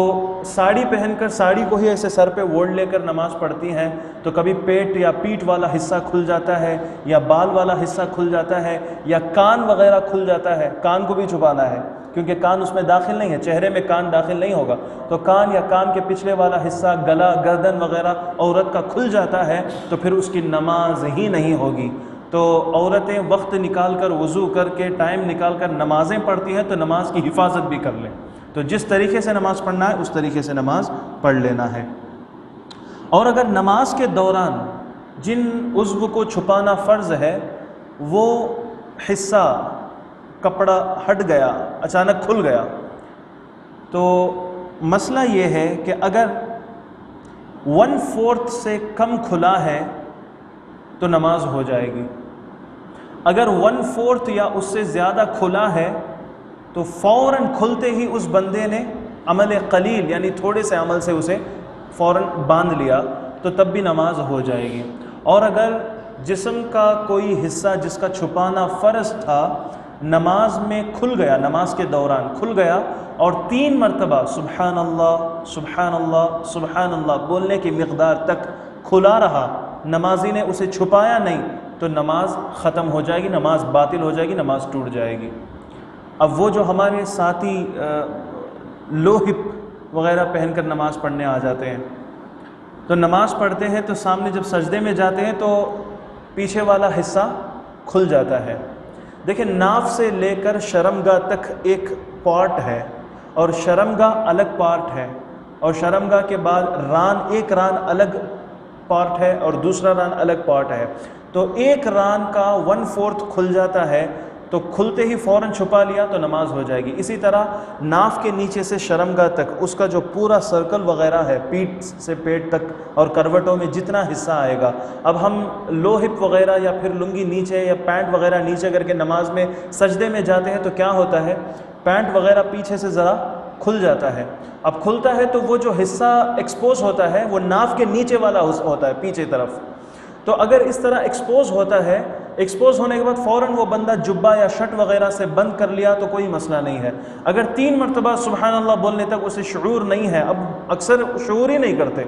ساڑی پہن کر ساڑی کو ہی ایسے سر پہ اوڑھ لے کر نماز پڑھتی ہیں تو کبھی پیٹ یا پیٹھ والا حصہ کھل جاتا ہے یا بال والا حصہ کھل جاتا ہے یا کان وغیرہ کھل جاتا ہے، کان کو بھی چھپانا ہے کیونکہ کان اس میں داخل نہیں ہے، چہرے میں کان داخل نہیں ہوگا، تو کان یا کان کے پچھلے والا حصہ، گلا، گردن وغیرہ عورت کا کھل جاتا ہے تو پھر اس کی نماز ہی نہیں ہوگی۔ تو عورتیں وقت نکال کر وضو کر کے ٹائم نکال کر نمازیں پڑھتی ہیں تو نماز کی حفاظت بھی کر لیں، تو جس طریقے سے نماز پڑھنا ہے اس طریقے سے نماز پڑھ لینا ہے۔ اور اگر نماز کے دوران جن عضو کو چھپانا فرض ہے وہ حصہ کپڑا ہٹ گیا، اچانک کھل گیا، تو مسئلہ یہ ہے کہ اگر 1/4 سے کم کھلا ہے تو نماز ہو جائے گی، اگر 1/4 یا اس سے زیادہ کھلا ہے تو فوراً کھلتے ہی اس بندے نے عمل قلیل یعنی تھوڑے سے عمل سے اسے فوراً باندھ لیا تو تب بھی نماز ہو جائے گی۔ اور اگر جسم کا کوئی حصہ جس کا چھپانا فرض تھا نماز میں کھل گیا، نماز کے دوران کھل گیا اور 3 مرتبہ سبحان اللہ سبحان اللہ سبحان اللہ بولنے کی مقدار تک کھلا رہا، نمازی نے اسے چھپایا نہیں تو نماز ختم ہو جائے گی، نماز باطل ہو جائے گی، نماز ٹوٹ جائے گی۔ اب وہ جو ہمارے ساتھی لو ہپ وغیرہ پہن کر نماز پڑھنے آ جاتے ہیں تو نماز پڑھتے ہیں تو سامنے جب سجدے میں جاتے ہیں تو پیچھے والا حصہ کھل جاتا ہے۔ دیکھیں ناف سے لے کر شرمگاہ تک ایک پارٹ ہے اور شرمگاہ الگ پارٹ ہے، اور شرمگاہ کے بعد ایک ران الگ پارٹ ہے اور دوسرا ران الگ پارٹ ہے، تو ایک ران کا 1/4 کھل جاتا ہے تو کھلتے ہی فوراً چھپا لیا تو نماز ہو جائے گی۔ اسی طرح ناف کے نیچے سے شرمگاہ تک اس کا جو پورا سرکل وغیرہ ہے، پیٹھ سے پیٹ تک اور کروٹوں میں جتنا حصہ آئے گا، اب ہم لو ہپ وغیرہ یا پھر لنگی نیچے یا پینٹ وغیرہ نیچے کر کے نماز میں سجدے میں جاتے ہیں تو کیا ہوتا ہے، پینٹ وغیرہ پیچھے سے ذرا کھل جاتا ہے۔ اب کھلتا ہے تو وہ جو حصہ ایکسپوز ہوتا ہے وہ ناف کے نیچے والا ہوتا ہے پیچھے طرف، تو اگر اس طرح ایکسپوز ہوتا ہے ایکسپوز ہونے کے بعد فوراً وہ بندہ جبہ یا شرٹ وغیرہ سے بند کر لیا تو کوئی مسئلہ نہیں ہے. اگر 3 مرتبہ سبحان اللہ بولنے تک اسے شعور نہیں ہے، اب اکثر شعور ہی نہیں کرتے،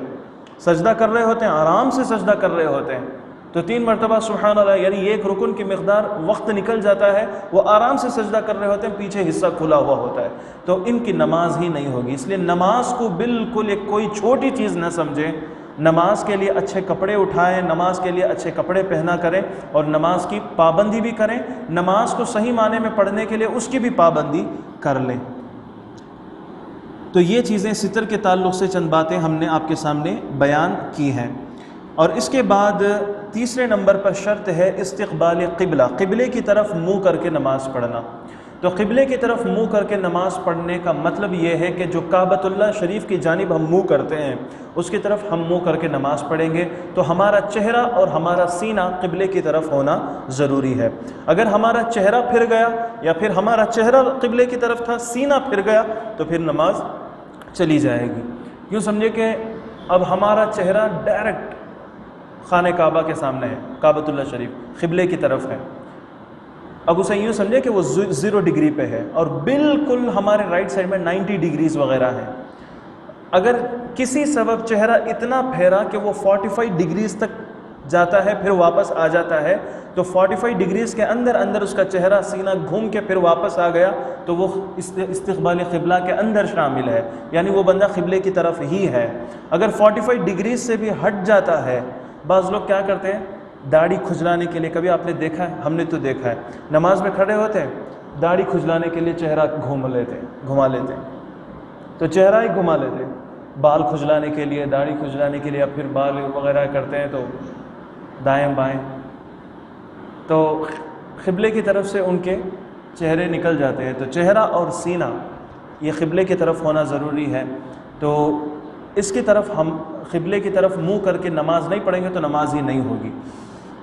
سجدہ کر رہے ہوتے ہیں، آرام سے سجدہ کر رہے ہوتے ہیں، تو 3 مرتبہ سبحان اللہ یعنی ایک رکن کی مقدار وقت نکل جاتا ہے، وہ آرام سے سجدہ کر رہے ہوتے ہیں، پیچھے حصہ کھلا ہوا ہوتا ہے، تو ان کی نماز ہی نہیں ہوگی. اس لیے نماز کو بالکل ایک کوئی چھوٹی چیز نہ سمجھیں. نماز کے لیے اچھے کپڑے اٹھائیں، نماز کے لیے اچھے کپڑے پہنا کریں اور نماز کی پابندی بھی کریں. نماز کو صحیح معنی میں پڑھنے کے لیے اس کی بھی پابندی کر لیں. تو یہ چیزیں ستر کے تعلق سے چند باتیں ہم نے آپ کے سامنے بیان کی ہیں. اور اس کے بعد تیسرے نمبر پر شرط ہے استقبال قبلہ، قبلے کی طرف منہ کر کے نماز پڑھنا. تو قبلے کی طرف منہ کر کے نماز پڑھنے کا مطلب یہ ہے کہ جو کعبۃ اللہ شریف کی جانب ہم منہ کرتے ہیں اس کی طرف ہم منہ کر کے نماز پڑھیں گے، تو ہمارا چہرہ اور ہمارا سینہ قبلے کی طرف ہونا ضروری ہے. اگر ہمارا چہرہ پھر گیا یا پھر ہمارا چہرہ قبلے کی طرف تھا، سینہ پھر گیا، تو پھر نماز چلی جائے گی. یوں سمجھے کہ اب ہمارا چہرہ ڈائریکٹ خانہ کعبہ کے سامنے ہے، کعبۃ اللہ شریف قبلے کی طرف ہے. اب اسے یوں سمجھے کہ وہ 0 ڈگری پہ ہے اور بالکل ہمارے رائٹ سائڈ میں 90 ڈگریز وغیرہ ہیں. اگر کسی سبب چہرہ اتنا پھیرا کہ وہ 45 ڈگریز تک جاتا ہے پھر واپس آ جاتا ہے، تو 45 ڈگریز کے اندر اس کا چہرہ سینہ گھوم کے پھر واپس آ گیا تو وہ استقبال قبلہ کے اندر شامل ہے، یعنی وہ بندہ قبلے کی طرف ہی ہے. اگر 45 ڈگریز سے بھی ہٹ جاتا ہے، بعض لوگ کیا کرتے ہیں داڑھی کھجلانے کے لیے، کبھی آپ نے دیکھا ہے؟ ہم نے تو دیکھا ہے، نماز میں کھڑے ہوتے ہیں داڑھی کھجلانے کے لیے چہرہ گھما لیتے ہیں، تو چہرہ ہی گھما لیتے ہیں. بال کھجلانے کے لیے، داڑھی کھجلانے کے لیے، اب پھر بال وغیرہ کرتے ہیں تو دائیں بائیں، تو قبلے کی طرف سے ان کے چہرے نکل جاتے ہیں. تو چہرہ اور سینہ یہ قبلے کی طرف ہونا ضروری ہے. تو اس کی طرف ہم قبلے کی طرف منہ کر کے نماز نہیں پڑھیں گے تو نماز ہی نہیں ہوگی.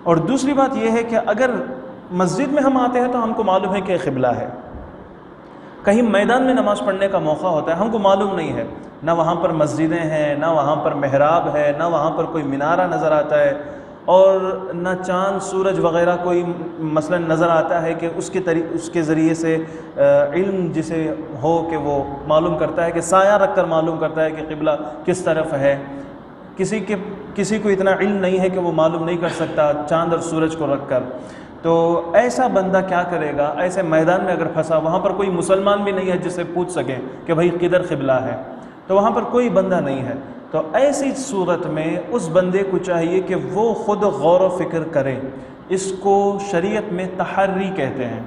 اور دوسری بات یہ ہے کہ اگر مسجد میں ہم آتے ہیں تو ہم کو معلوم ہے کہ قبلہ ہے، کہیں میدان میں نماز پڑھنے کا موقع ہوتا ہے، ہم کو معلوم نہیں ہے، نہ وہاں پر مسجدیں ہیں، نہ وہاں پر محراب ہے، نہ وہاں پر کوئی مینارہ نظر آتا ہے، اور نہ چاند سورج وغیرہ کوئی مثلا نظر آتا ہے کہ اس کے ذریعے سے علم جسے ہو کہ وہ معلوم کرتا ہے، کہ سایہ رکھ کر معلوم کرتا ہے کہ قبلہ کس طرف ہے. کسی کو اتنا علم نہیں ہے کہ وہ معلوم نہیں کر سکتا چاند اور سورج کو رکھ کر. تو ایسا بندہ کیا کرے گا؟ ایسے میدان میں اگر پھنسا، وہاں پر کوئی مسلمان بھی نہیں ہے جسے پوچھ سکے کہ بھائی کدھر قبلہ ہے، تو وہاں پر کوئی بندہ نہیں ہے. تو ایسی صورت میں اس بندے کو چاہیے کہ وہ خود غور و فکر کرے. اس کو شریعت میں تحری کہتے ہیں،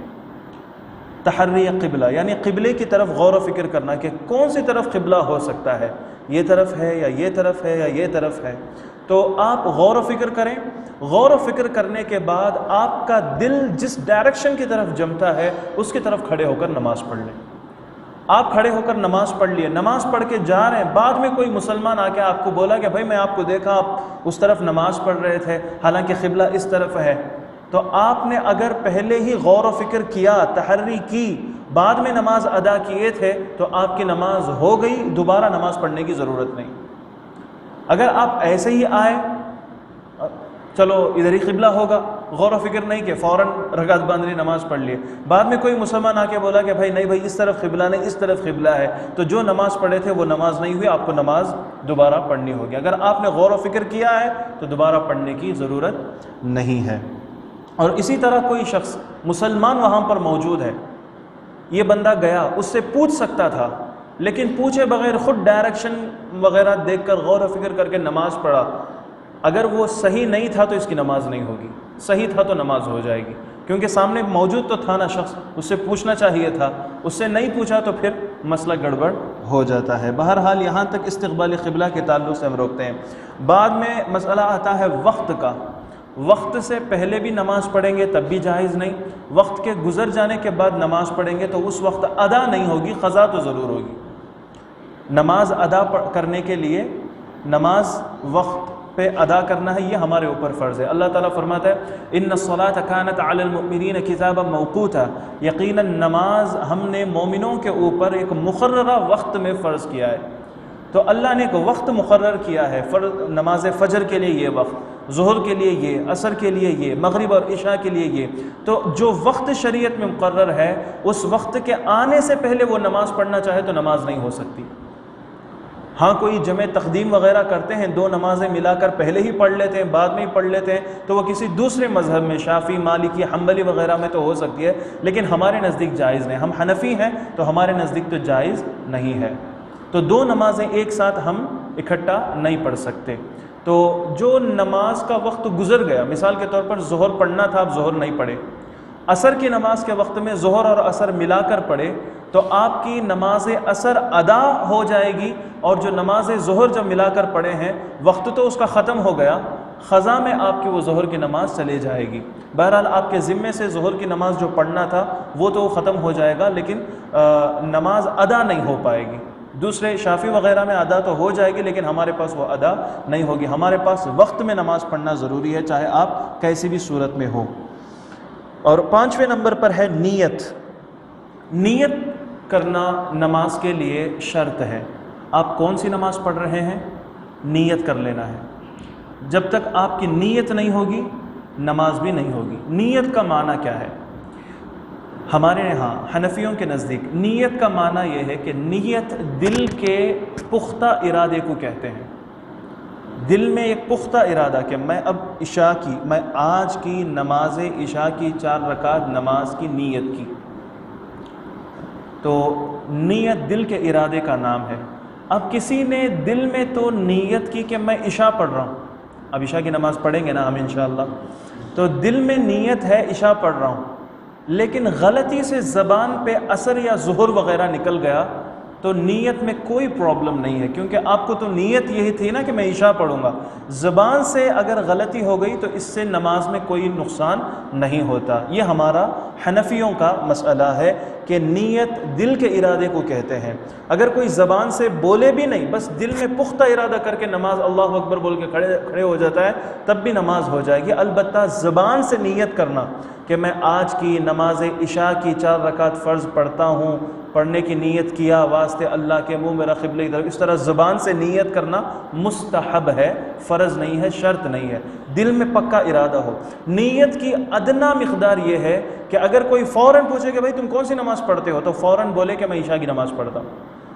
تحری قبلہ، یعنی قبلے کی طرف غور و فکر کرنا کہ کون سی طرف قبلہ ہو سکتا ہے، یہ طرف ہے یا یہ طرف ہے یا یہ طرف ہے. تو آپ غور و فکر کریں. غور و فکر کرنے کے بعد آپ کا دل جس ڈائریکشن کی طرف جمتا ہے اس کی طرف کھڑے ہو کر نماز پڑھ لیں. آپ کھڑے ہو کر نماز پڑھ لیے، نماز پڑھ کے جا رہے ہیں، بعد میں کوئی مسلمان آ کے آپ کو بولا کہ بھائی میں آپ کو دیکھا آپ اس طرف نماز پڑھ رہے تھے حالانکہ قبلہ اس طرف ہے، تو آپ نے اگر پہلے ہی غور و فکر کیا، تحری کی، بعد میں نماز ادا کیے تھے تو آپ کی نماز ہو گئی، دوبارہ نماز پڑھنے کی ضرورت نہیں. اگر آپ ایسے ہی آئے چلو ادھر ہی قبلہ ہوگا، غور و فکر نہیں کہ فوراً رکعت باندھ لی نماز پڑھ لیے، بعد میں کوئی مسلمان آ کے بولا کہ بھائی نہیں بھائی اس طرف قبلہ نہیں اس طرف قبلہ ہے، تو جو نماز پڑھے تھے وہ نماز نہیں ہوئی، آپ کو نماز دوبارہ پڑھنی ہوگی. اگر آپ نے غور و فکر کیا ہے تو دوبارہ پڑھنے کی ضرورت نہیں ہے. اور اسی طرح کوئی شخص مسلمان وہاں پر موجود ہے، یہ بندہ گیا، اس سے پوچھ سکتا تھا لیکن پوچھے بغیر خود ڈائریکشن وغیرہ دیکھ کر غور و فکر کر کے نماز پڑھا، اگر وہ صحیح نہیں تھا تو اس کی نماز نہیں ہوگی، صحیح تھا تو نماز ہو جائے گی، کیونکہ سامنے موجود تو تھا نا شخص، اس سے پوچھنا چاہیے تھا، اس سے نہیں پوچھا تو پھر مسئلہ گڑبڑ ہو جاتا ہے. بہرحال یہاں تک استقبال قبلہ کے تعلق سے ہم روکتے ہیں. بعد میں مسئلہ آتا ہے وقت کا. وقت سے پہلے بھی نماز پڑھیں گے تب بھی جائز نہیں، وقت کے گزر جانے کے بعد نماز پڑھیں گے تو اس وقت ادا نہیں ہوگی، قضا تو ضرور ہوگی. نماز ادا کرنے کے لیے نماز وقت پہ ادا کرنا ہے، یہ ہمارے اوپر فرض ہے. اللہ تعالیٰ فرماتا ہے ان الصلاۃ کانت علی المؤمنین کتابا موقوتا، یقیناً نماز ہم نے مومنوں کے اوپر ایک مقررہ وقت میں فرض کیا ہے. تو اللہ نے ایک وقت مقرر کیا ہے، نماز فجر کے لیے یہ وقت، ظہر کے لیے یہ، عصر کے لیے یہ، مغرب اور عشاء کے لیے یہ، تو جو وقت شریعت میں مقرر ہے اس وقت کے آنے سے پہلے وہ نماز پڑھنا چاہے تو نماز نہیں ہو سکتی۔ ہاں کوئی جمع تقدیم وغیرہ کرتے ہیں، دو نمازیں ملا کر پہلے ہی پڑھ لیتے ہیں بعد میں ہی پڑھ لیتے ہیں، تو وہ کسی دوسرے مذہب میں شافعی، مالکی، حنبلی وغیرہ میں تو ہو سکتی ہے، لیکن ہمارے نزدیک جائز نہیں۔ ہم حنفی ہیں تو ہمارے نزدیک تو جائز نہیں ہے، تو دو نمازیں ایک ساتھ ہم اکٹھا نہیں پڑھ سکتے۔ تو جو نماز کا وقت گزر گیا، مثال کے طور پر ظہر پڑھنا تھا، آپ ظہر نہیں پڑھے، عصر کی نماز کے وقت میں ظہر اور عصر ملا کر پڑھے تو آپ کی نماز عصر ادا ہو جائے گی، اور جو نماز ظہر جب ملا کر پڑھے ہیں وقت تو اس کا ختم ہو گیا، قضا میں آپ کی وہ ظہر کی نماز چلے جائے گی۔ بہرحال آپ کے ذمے سے ظہر کی نماز جو پڑھنا تھا وہ تو ختم ہو جائے گا، لیکن نماز ادا نہیں ہو پائے گی۔ دوسرے شافعی وغیرہ میں ادا تو ہو جائے گی، لیکن ہمارے پاس وہ ادا نہیں ہوگی۔ ہمارے پاس وقت میں نماز پڑھنا ضروری ہے، چاہے آپ کیسی بھی صورت میں ہو۔ اور 5ویں نمبر پر ہے نیت۔ نیت کرنا نماز کے لیے شرط ہے۔ آپ کون سی نماز پڑھ رہے ہیں، نیت کر لینا ہے۔ جب تک آپ کی نیت نہیں ہوگی نماز بھی نہیں ہوگی۔ نیت کا معنی کیا ہے؟ ہمارے یہاں حنفیوں کے نزدیک نیت کا معنی یہ ہے کہ نیت دل کے پختہ ارادے کو کہتے ہیں۔ دل میں ایک پختہ ارادہ کہ میں آج کی نماز عشاء کی 4 رکعت نماز کی نیت کی، تو نیت دل کے ارادے کا نام ہے۔ اب کسی نے دل میں تو نیت کی کہ میں عشاء پڑھ رہا ہوں، اب عشاء کی نماز پڑھیں گے نا ہم انشاءاللہ، تو دل میں نیت ہے عشاء پڑھ رہا ہوں، لیکن غلطی سے زبان پہ عصر یا ظہر وغیرہ نکل گیا تو نیت میں کوئی پرابلم نہیں ہے، کیونکہ آپ کو تو نیت یہی تھی نا کہ میں عشاء پڑھوں گا۔ زبان سے اگر غلطی ہو گئی تو اس سے نماز میں کوئی نقصان نہیں ہوتا۔ یہ ہمارا حنفیوں کا مسئلہ ہے کہ نیت دل کے ارادے کو کہتے ہیں۔ اگر کوئی زبان سے بولے بھی نہیں، بس دل میں پختہ ارادہ کر کے نماز اللہ اکبر بول کے کھڑے ہو جاتا ہے، تب بھی نماز ہو جائے گی۔ البتہ زبان سے نیت کرنا کہ میں آج کی نماز عشاء کی 4 رکعت فرض پڑھتا ہوں، پڑھنے کی نیت کیا واسطے اللہ کے منہ میرا قبلہ کی طرف، اس طرح زبان سے نیت کرنا مستحب ہے، فرض نہیں ہے، شرط نہیں ہے، دل میں پکا ارادہ ہو۔ نیت کی ادنا مقدار یہ ہے کہ اگر کوئی فوراً پوچھے کہ بھائی تم کون سی نماز پڑھتے ہو، تو فوراً بولے کہ میں عشاء کی نماز پڑھتا ہوں۔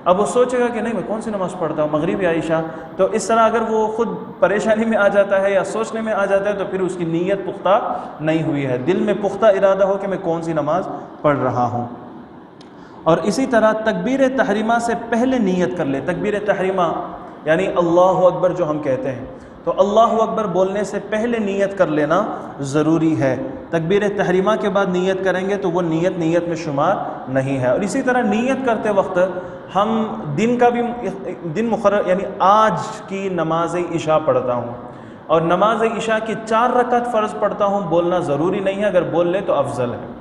اب وہ سوچے گا کہ نہیں میں کون سی نماز پڑھتا ہوں، مغرب یا عشاء، تو اس طرح اگر وہ خود پریشانی میں آ جاتا ہے یا سوچنے میں آ جاتا ہے تو پھر اس کی نیت پختہ نہیں ہوئی ہے۔ دل میں پختہ ارادہ ہو کہ میں کون سی نماز پڑھ رہا ہوں۔ اور اسی طرح تکبیر تحریمہ سے پہلے نیت کر لے۔ تکبیر تحریمہ یعنی اللہ اکبر جو ہم کہتے ہیں، تو اللہ اکبر بولنے سے پہلے نیت کر لینا ضروری ہے۔ تکبیر تحریمہ کے بعد نیت کریں گے تو وہ نیت میں شمار نہیں ہے۔ اور اسی طرح نیت کرتے وقت ہم دن کا بھی دن مقرر، یعنی آج کی نماز عشاء پڑھتا ہوں اور نماز عشاء کی 4 رکعت فرض پڑھتا ہوں، بولنا ضروری نہیں ہے، اگر بول لے تو افضل ہے۔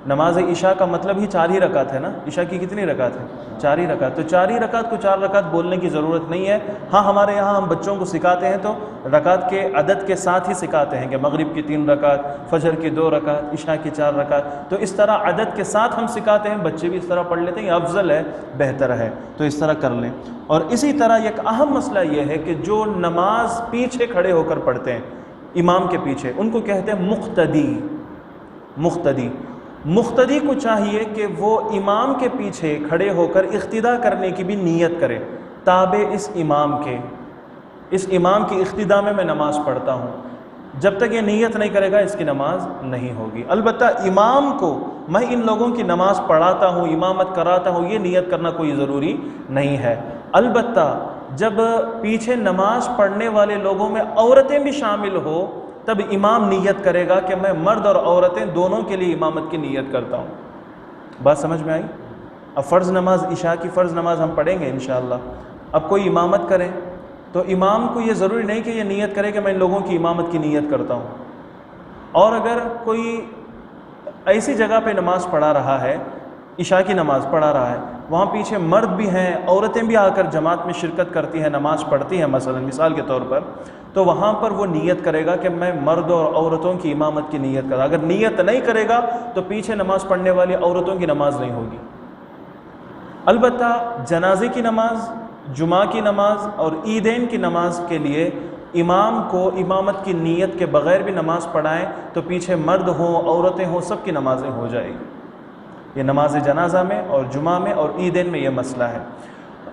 نماز عشاء کا مطلب ہی 4 ہی رکعت ہے نا، عشاء کی کتنی رکعت ہے؟ 4 ہی رکعت، تو 4 ہی رکعت کو 4 رکعت بولنے کی ضرورت نہیں ہے۔ ہاں ہمارے یہاں ہم بچوں کو سکھاتے ہیں تو رکعت کے عدد کے ساتھ ہی سکھاتے ہیں کہ مغرب کی 3 رکعت، فجر کی 2 رکعت، عشاء کی 4 رکعت، تو اس طرح عدد کے ساتھ ہم سکھاتے ہیں، بچے بھی اس طرح پڑھ لیتے ہیں، یہ افضل ہے، بہتر ہے، تو اس طرح کر لیں۔ اور اسی طرح ایک اہم مسئلہ یہ ہے کہ جو نماز پیچھے کھڑے ہو کر پڑھتے ہیں امام کے پیچھے، ان کو کہتے ہیں مقتدی کو چاہیے کہ وہ امام کے پیچھے کھڑے ہو کر اقتداء کرنے کی بھی نیت کرے، تابع اس امام کی اقتداء میں نماز پڑھتا ہوں۔ جب تک یہ نیت نہیں کرے گا اس کی نماز نہیں ہوگی۔ البتہ امام کو میں ان لوگوں کی نماز پڑھاتا ہوں، امامت کراتا ہوں، یہ نیت کرنا کوئی ضروری نہیں ہے۔ البتہ جب پیچھے نماز پڑھنے والے لوگوں میں عورتیں بھی شامل ہو تب امام نیت کرے گا کہ میں مرد اور عورتیں دونوں کے لیے امامت کی نیت کرتا ہوں۔ بات سمجھ میں آئی؟ اب فرض نماز عشاء کی فرض نماز ہم پڑھیں گے انشاءاللہ، اب کوئی امامت کرے تو امام کو یہ ضروری نہیں کہ یہ نیت کرے کہ میں ان لوگوں کی امامت کی نیت کرتا ہوں۔ اور اگر کوئی ایسی جگہ پہ نماز پڑھا رہا ہے، عشاء کی نماز پڑھا رہا ہے، وہاں پیچھے مرد بھی ہیں، عورتیں بھی آ کر جماعت میں شرکت کرتی ہیں، نماز پڑھتی ہیں، مثال کے طور پر، تو وہاں پر وہ نیت کرے گا کہ میں مرد اور عورتوں کی امامت کی نیت کرا۔ اگر نیت نہیں کرے گا تو پیچھے نماز پڑھنے والی عورتوں کی نماز نہیں ہوگی۔ البتہ جنازے کی نماز جمعہ کی نماز اور عیدین کی نماز کے لیے امام کو امامت کی نیت کے بغیر بھی نماز پڑھائیں تو پیچھے مرد ہوں عورتیں ہوں سب کی نمازیں ہو جائیں گی۔ یہ نماز جنازہ میں اور جمعہ میں اور عیدین میں یہ مسئلہ ہے۔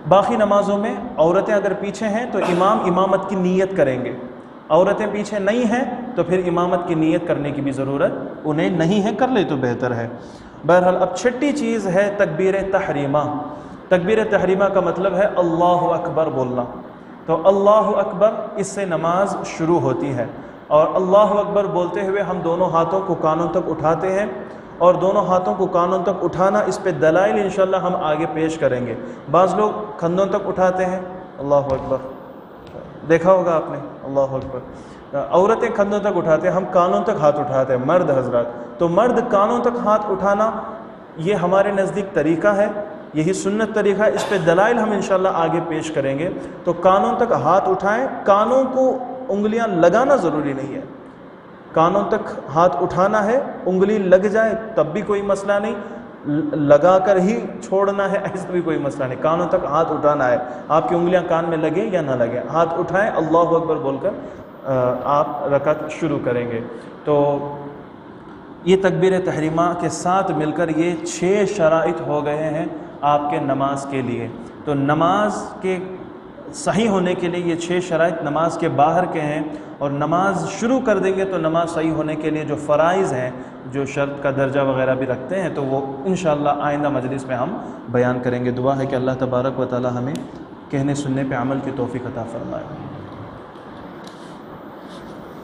باقی نمازوں میں عورتیں اگر پیچھے ہیں تو امام امامت کی نیت کریں گے، عورتیں پیچھے نہیں ہیں تو پھر امامت کی نیت کرنے کی بھی ضرورت انہیں نہیں ہے، کر لے تو بہتر ہے۔ بہرحال اب چھٹی چیز ہے تکبیر تحریمہ۔ تکبیر تحریمہ کا مطلب ہے اللہ اکبر بولنا۔ تو اللہ اکبر اس سے نماز شروع ہوتی ہے، اور اللہ اکبر بولتے ہوئے ہم دونوں ہاتھوں کو کانوں تک اٹھاتے ہیں، اور دونوں ہاتھوں کو کانوں تک اٹھانا اس پہ دلائل انشاءاللہ ہم آگے پیش کریں گے۔ بعض لوگ کندھوں تک اٹھاتے ہیں، اللہ اکبر دیکھا ہوگا آپ نے، اللہ اکبر۔ عورتیں کندھوں تک اٹھاتے ہیں، ہم کانوں تک ہاتھ اٹھاتے ہیں مرد حضرات۔ تو مرد کانوں تک ہاتھ اٹھانا یہ ہمارے نزدیک طریقہ ہے، یہی سنت طریقہ ہے، اس پہ دلائل ہم انشاءاللہ آگے پیش کریں گے۔ تو کانوں تک ہاتھ اٹھائیں، کانوں کو انگلیاں لگانا ضروری نہیں ہے، کانوں تک ہاتھ اٹھانا ہے، انگلی لگ جائے تب بھی کوئی مسئلہ نہیں، لگا کر ہی چھوڑنا ہے ایسا بھی کوئی مسئلہ نہیں، کانوں تک ہاتھ اٹھانا ہے، آپ کی انگلیاں کان میں لگیں یا نہ لگیں، ہاتھ اٹھائیں، اللہ اکبر بول کر آپ رکعت شروع کریں گے۔ تو یہ تکبیر تحریمہ کے ساتھ مل کر یہ 6 شرائط ہو گئے ہیں آپ کے نماز کے لیے۔ تو نماز کے صحیح ہونے کے لیے یہ 6 شرائط نماز کے باہر کے ہیں، اور نماز شروع کر دیں گے تو نماز صحیح ہونے کے لیے جو فرائض ہیں، جو شرط کا درجہ وغیرہ بھی رکھتے ہیں، تو وہ انشاءاللہ آئندہ مجلس میں ہم بیان کریں گے۔ دعا ہے کہ اللہ تبارک و تعالی ہمیں کہنے سننے پہ عمل کی توفیق عطا فرمائے۔